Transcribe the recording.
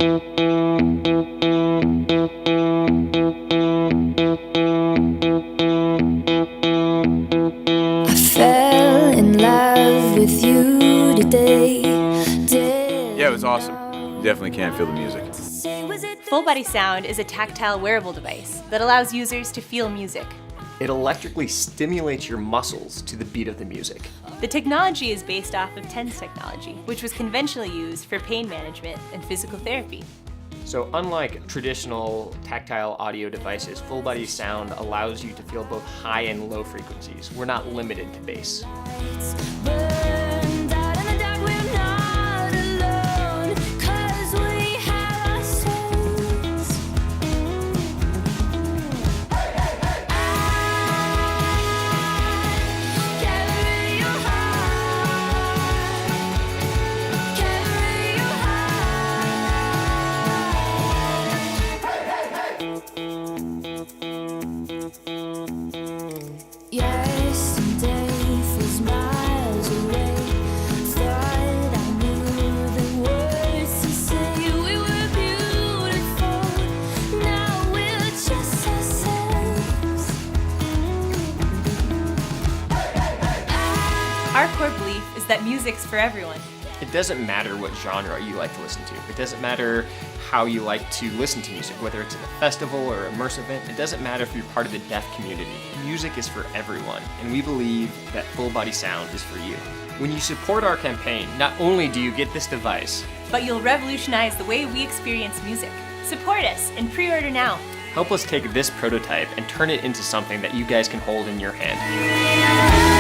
I fell in love with you today. Yeah, it was awesome. You definitely can feel the music. Full Body Sound is a tactile wearable device that allows users to feel music. It electrically stimulates your muscles to the beat of the music. The technology is based off of TENS technology, which was conventionally used for pain management and physical therapy. So unlike traditional tactile audio devices, Full Body Sound allows you to feel both high and low frequencies. We're not limited to bass. Yesterday feels miles away. Thought I knew the words to say. We were beautiful. Now we're just ourselves. Our core belief is that music's for everyone. It doesn't matter what genre you like to listen to. It doesn't matter how you like to listen to music, whether it's at a festival or an immersive event. It doesn't matter if you're part of the deaf community. Music is for everyone, and we believe that Full Body Sound is for you. When you support our campaign, not only do you get this device, But you'll revolutionize the way we experience music. Support us and pre-order now. help us take this prototype and turn it into something that you guys can hold in your hand.